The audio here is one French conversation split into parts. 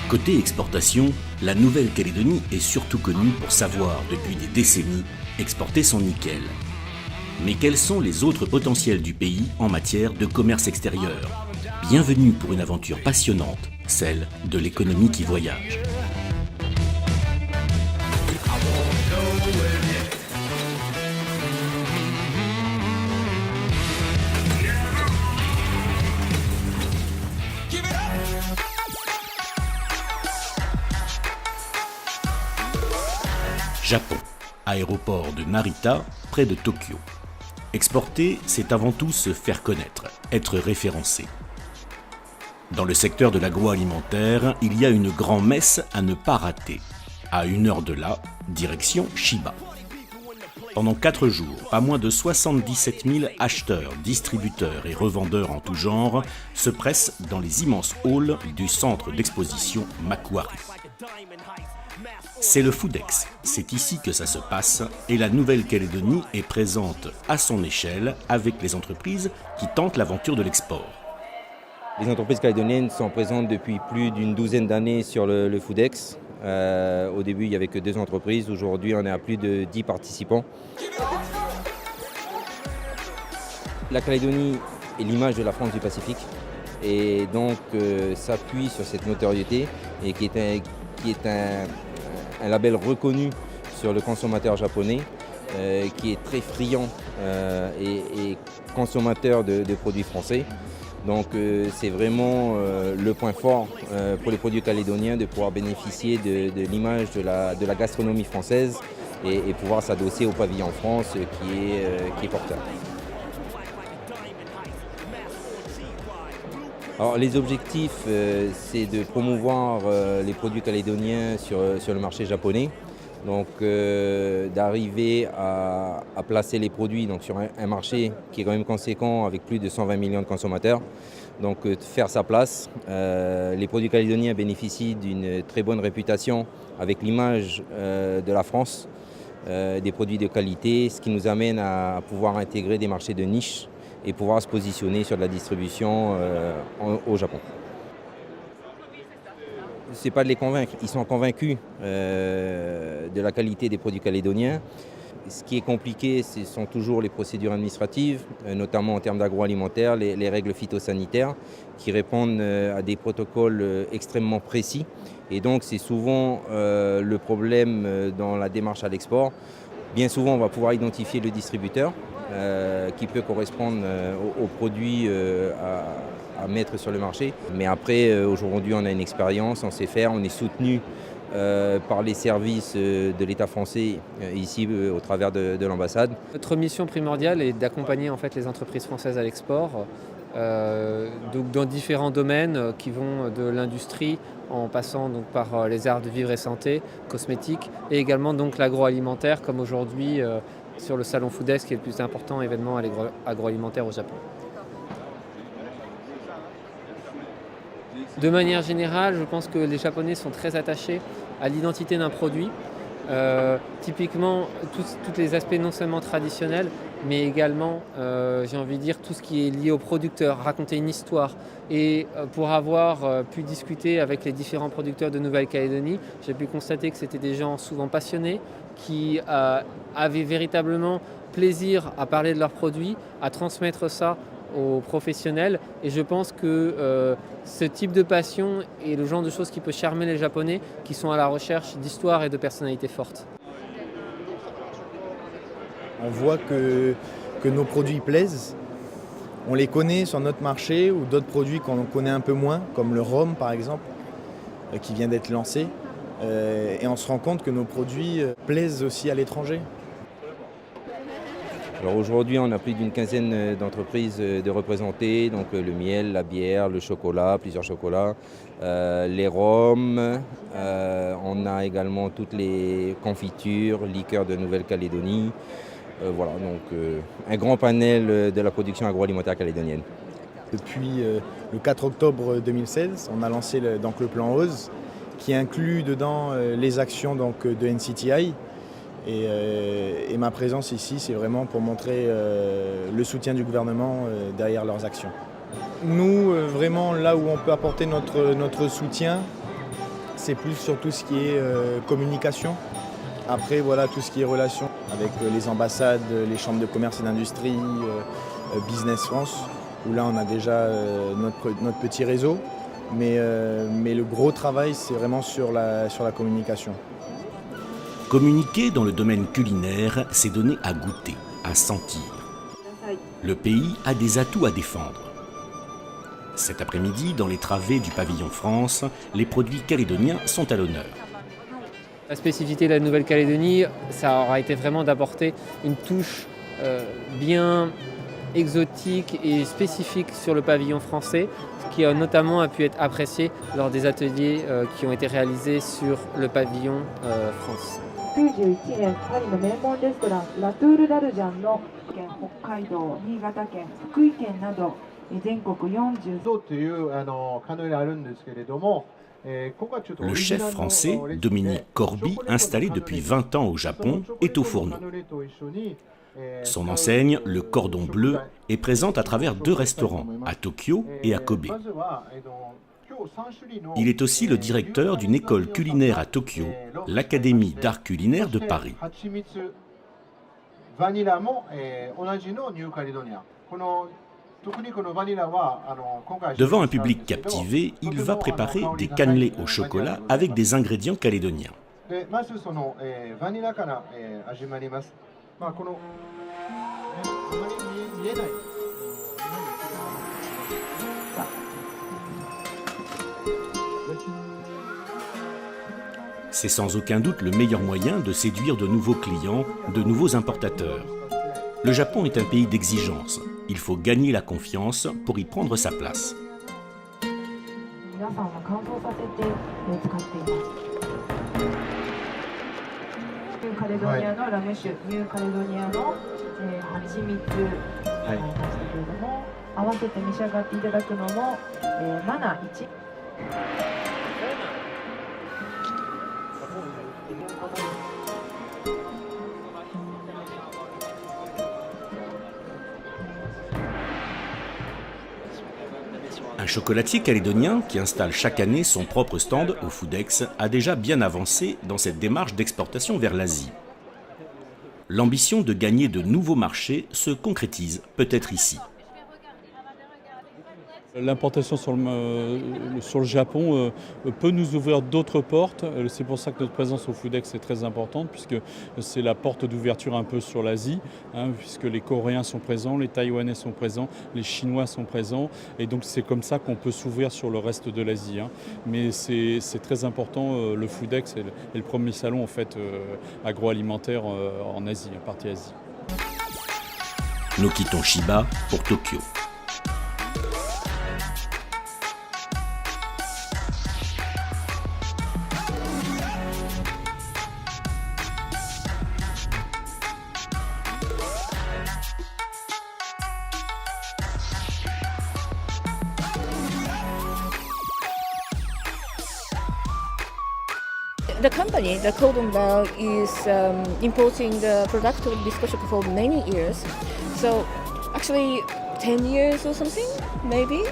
Côté exportation, la Nouvelle-Calédonie est surtout connue pour savoir, depuis des décennies, exporter son nickel. Mais quels sont les autres potentiels du pays en matière de commerce extérieur? Bienvenue pour une aventure passionnante, celle de l'économie qui voyage. Japon, aéroport de Narita, près de Tokyo. Exporter, c'est avant tout se faire connaître, être référencé. Dans le secteur de l'agroalimentaire, il y a une grand-messe à ne pas rater. À 1 heure de là, direction Chiba. Pendant 4 jours, pas moins de 77 000 acheteurs, distributeurs et revendeurs en tout genre se pressent dans les immenses halls du centre d'exposition Macquarie. C'est le Foodex, c'est ici que ça se passe et la Nouvelle-Calédonie est présente à son échelle avec les entreprises qui tentent l'aventure de l'export. Les entreprises calédoniennes sont présentes depuis plus d'une douzaine d'années sur le Foodex. Au début, il n'y avait que 2 entreprises. Aujourd'hui, on est à plus de 10 participants. La Calédonie est l'image de la France du Pacifique et donc s'appuie sur cette notoriété et qui est un label reconnu sur le consommateur japonais qui est très friand et consommateur de produits français. Donc c'est vraiment le point fort pour les produits calédoniens de pouvoir bénéficier de l'image de la gastronomie française et pouvoir s'adosser au pavillon France qui est porteur. Alors, les objectifs, c'est de promouvoir les produits calédoniens sur le marché japonais. Donc d'arriver à placer les produits donc, sur un marché qui est quand même conséquent avec plus de 120 millions de consommateurs. Donc de faire sa place. Les produits calédoniens bénéficient d'une très bonne réputation avec l'image de la France, des produits de qualité, ce qui nous amène à pouvoir intégrer des marchés de niche et pouvoir se positionner sur de la distribution au Japon. Ce n'est pas de les convaincre, ils sont convaincus de la qualité des produits calédoniens. Ce qui est compliqué, ce sont toujours les procédures administratives, notamment en termes d'agroalimentaire, les règles phytosanitaires qui répondent à des protocoles extrêmement précis. Et donc c'est souvent le problème dans la démarche à l'export. Bien souvent, on va pouvoir identifier le distributeur qui peut correspondre aux produits à mettre sur le marché. Mais après, aujourd'hui, on a une expérience, on sait faire, on est soutenu par les services de l'État français ici au travers de l'ambassade. Notre mission primordiale est d'accompagner en fait, les entreprises françaises à l'export donc dans différents domaines qui vont de l'industrie en passant donc, par les arts de vivre et santé, cosmétiques et également donc l'agroalimentaire comme aujourd'hui sur le salon Foodex qui est le plus important événement agroalimentaire au Japon. De manière générale, je pense que les Japonais sont très attachés à l'identité d'un produit. Typiquement, tous les aspects non seulement traditionnels, mais également, j'ai envie de dire, tout ce qui est lié au producteur, raconter une histoire. Et pour avoir pu discuter avec les différents producteurs de Nouvelle-Calédonie, j'ai pu constater que c'était des gens souvent passionnés, qui avaient véritablement plaisir à parler de leurs produits, à transmettre ça aux professionnels et je pense que ce type de passion est le genre de choses qui peut charmer les Japonais qui sont à la recherche d'histoire et de personnalités fortes. On voit que nos produits plaisent, on les connaît sur notre marché ou d'autres produits qu'on connaît un peu moins, comme le rhum par exemple, qui vient d'être lancé et on se rend compte que nos produits plaisent aussi à l'étranger. Alors aujourd'hui, on a plus d'une quinzaine d'entreprises de représentées, donc le miel, la bière, le chocolat, plusieurs chocolats, les rhums, on a également toutes les confitures, liqueurs de Nouvelle-Calédonie. Voilà, donc un grand panel de la production agroalimentaire calédonienne. Depuis le 4 octobre 2016, on a lancé le plan OSE qui inclut dedans les actions donc, de NCTI. Et ma présence ici, c'est vraiment pour montrer le soutien du gouvernement derrière leurs actions. Nous, vraiment, là où on peut apporter notre soutien, c'est plus sur tout ce qui est communication. Après, voilà, tout ce qui est relation avec les ambassades, les chambres de commerce et d'industrie, Business France, où là, on a déjà notre petit réseau. Mais le gros travail, c'est vraiment sur la communication. Communiquer dans le domaine culinaire, c'est donner à goûter, à sentir. Le pays a des atouts à défendre. Cet après-midi, dans les travées du pavillon France, les produits calédoniens sont à l'honneur. La spécificité de la Nouvelle-Calédonie, ça aura été vraiment d'apporter une touche bien exotique et spécifique sur le pavillon français, ce qui notamment a pu être apprécié lors des ateliers qui ont été réalisés sur le pavillon France. 91年パリの名門レストランラトゥールダルジャンの北海道、新潟県、福井県など全国40というカヌーがあるんですけれども、 Le chef français, Dominique Corby, installé depuis 20 ans au Japon, est au fourneau. Son enseigne, le Cordon Bleu, est présente à travers 2 restaurants, à Tokyo et à Kobe. Il est aussi le directeur d'une école culinaire à Tokyo, l'Académie d'art culinaire de Paris. Devant un public captivé, il va préparer des cannelés au chocolat avec des ingrédients calédoniens. C'est sans aucun doute le meilleur moyen de séduire de nouveaux clients, de nouveaux importateurs. Le Japon est un pays d'exigence. Il faut gagner la confiance pour y prendre sa place. Un chocolatier calédonien qui installe chaque année son propre stand au Foodex a déjà bien avancé dans cette démarche d'exportation vers l'Asie. L'ambition de gagner de nouveaux marchés se concrétise peut-être ici. L'importation sur le Japon peut nous ouvrir d'autres portes. C'est pour ça que notre présence au Foodex est très importante, puisque c'est la porte d'ouverture un peu sur l'Asie, puisque les Coréens sont présents, les Taïwanais sont présents, les Chinois sont présents. Et donc c'est comme ça qu'on peut s'ouvrir sur le reste de l'Asie. Mais c'est très important, le Foodex est le premier salon en fait, agroalimentaire en Asie, en partie Asie. Nous quittons Chiba pour Tokyo. The company, the Cordon Bleu, is importing the product of Biscochoc for many years. So actually 10 years or something, maybe.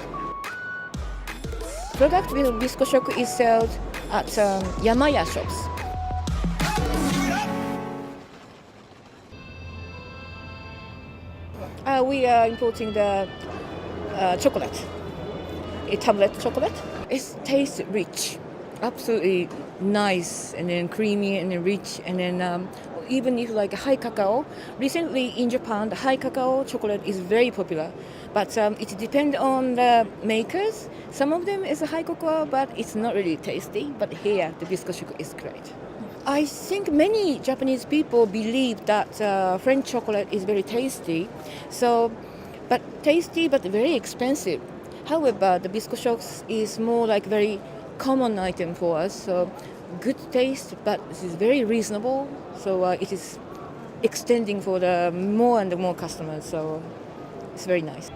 Product with Biscochoc is sold at Yamaya shops. We are importing the chocolate, a tablet chocolate. It tastes rich. Absolutely nice and then creamy and then rich and then even if like high cacao. Recently in Japan, the high cacao chocolate is very popular, but it depends on the makers. Some of them is a high cocoa, but it's not really tasty. But here, the Biscochoc is great. I think many Japanese people believe that French chocolate is very tasty, but very expensive. However, the Biscochoc is more like very common item for us, so good taste, but this is very reasonable, so it is extending for the more and more customers, so it's very nice.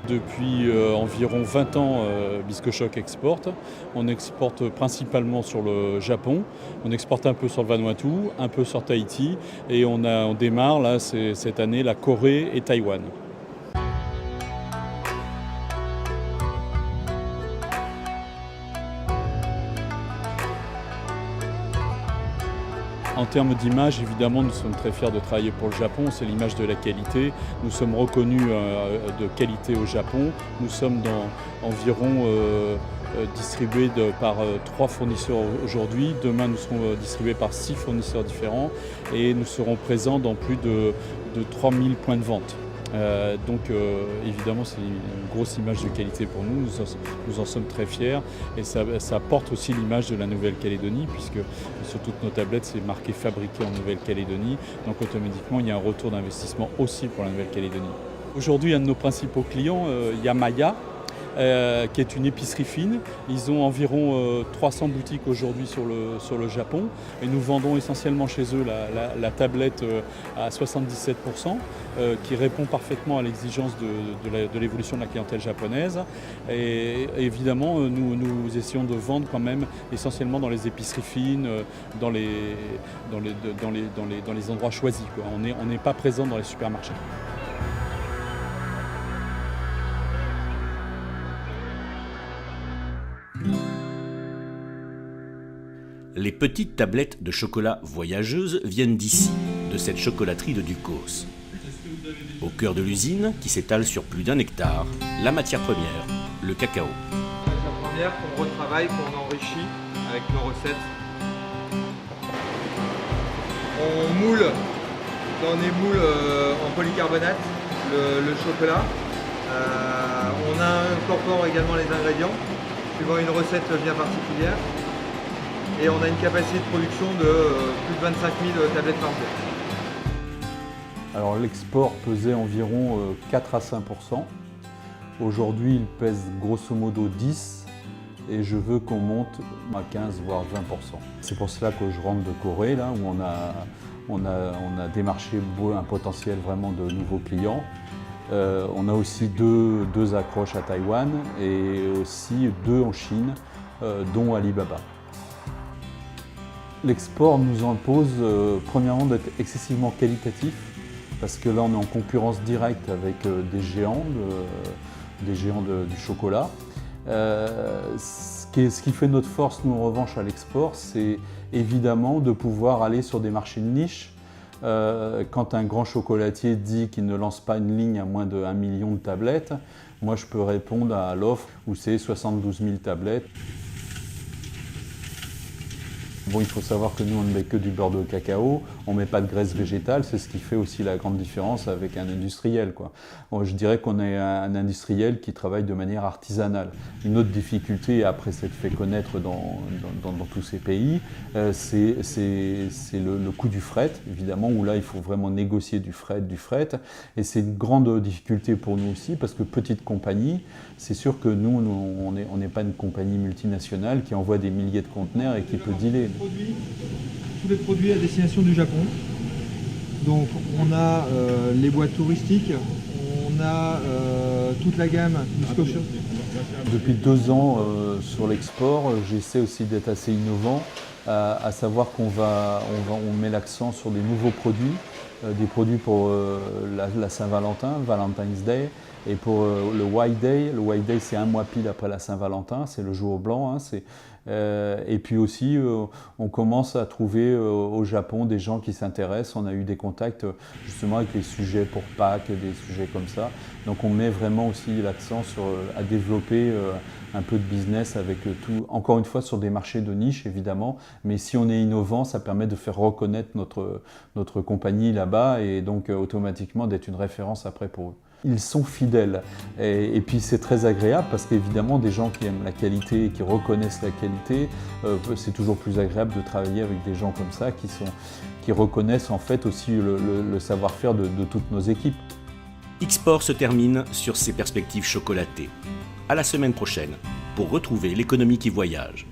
Depuis environ 20 ans, Biscochoc exporte. On exporte principalement sur le Japon, on exporte un peu sur le Vanuatu, un peu sur Tahiti, et on démarre là, cette année la Corée et Taïwan. En termes d'image, évidemment, nous sommes très fiers de travailler pour le Japon. C'est l'image de la qualité. Nous sommes reconnus de qualité au Japon. Nous sommes dans environ distribués par 3 fournisseurs aujourd'hui. Demain, nous serons distribués par 6 fournisseurs différents et nous serons présents dans plus de 3000 points de vente. Évidemment, c'est une grosse image de qualité pour nous. Nous en sommes très fiers et ça porte aussi l'image de la Nouvelle-Calédonie puisque sur toutes nos tablettes, c'est marqué fabriqué en Nouvelle-Calédonie. Donc automatiquement, il y a un retour d'investissement aussi pour la Nouvelle-Calédonie. Aujourd'hui, un de nos principaux clients, Yamaya, qui est une épicerie fine. Ils ont environ 300 boutiques aujourd'hui sur le Japon et nous vendons essentiellement chez eux la tablette à 77% qui répond parfaitement à l'exigence de l'évolution de la clientèle japonaise. Et évidemment, nous essayons de vendre quand même essentiellement dans les épiceries fines, dans les endroits choisis, quoi. On n'est pas présent dans les supermarchés. Les petites tablettes de chocolat voyageuses viennent d'ici, de cette chocolaterie de Ducos. Au cœur de l'usine, qui s'étale sur plus d'1 hectare, la matière première, le cacao. La première qu'on retravaille, qu'on enrichit avec nos recettes. On moule dans des moules en polycarbonate le chocolat. On incorpore également les ingrédients suivant une recette bien particulière. Et on a une capacité de production de plus de 25 000 tablettes par jour. Alors l'export pesait environ 4 à 5%. Aujourd'hui, il pèse grosso modo 10% et je veux qu'on monte à 15 voire 20%. C'est pour cela que je rentre de Corée, là, où on a démarché un potentiel vraiment de nouveaux clients. On a aussi deux accroches à Taïwan et aussi 2 en Chine, dont Alibaba. L'export nous impose premièrement d'être excessivement qualitatif parce que là on est en concurrence directe avec des géants du chocolat. Ce qui fait notre force, nous en revanche, à l'export, c'est évidemment de pouvoir aller sur des marchés de niche. Quand un grand chocolatier dit qu'il ne lance pas une ligne à moins de 1 million de tablettes, moi je peux répondre à l'offre où c'est 72 000 tablettes. Bon, il faut savoir que nous, on ne met que du beurre de cacao, on ne met pas de graisse végétale, c'est ce qui fait aussi la grande différence avec un industriel, quoi. Bon, je dirais qu'on est un industriel qui travaille de manière artisanale. Une autre difficulté, après s'être fait connaître dans tous ces pays, c'est le coût du fret, évidemment, où là, il faut vraiment négocier du fret. Et c'est une grande difficulté pour nous aussi, parce que petite compagnie, c'est sûr que nous on n'est pas une compagnie multinationale qui envoie des milliers de conteneurs et qui peut dealer. Tous les produits à destination du Japon. Donc on a les boîtes touristiques, on a toute la gamme du Scotia. Depuis 2 ans sur l'export, j'essaie aussi d'être assez innovant, à savoir qu'on met l'accent sur des nouveaux produits, des produits pour la Saint-Valentin, Valentine's Day, et pour le White Day. Le White Day, c'est 1 mois pile après la Saint-Valentin, c'est le jour blanc. Et puis aussi, on commence à trouver au Japon des gens qui s'intéressent. On a eu des contacts justement avec les sujets pour Pâques, des sujets comme ça. Donc on met vraiment aussi l'accent à développer un peu de business avec tout, encore une fois sur des marchés de niche évidemment, mais si on est innovant, ça permet de faire reconnaître notre compagnie là-bas et donc automatiquement d'être une référence après pour eux. Ils sont fidèles et puis c'est très agréable parce qu'évidemment des gens qui aiment la qualité et qui reconnaissent la qualité, c'est toujours plus agréable de travailler avec des gens comme ça qui reconnaissent en fait aussi le savoir-faire de toutes nos équipes. Xport se termine sur ces perspectives chocolatées. À la semaine prochaine pour retrouver l'économie qui voyage.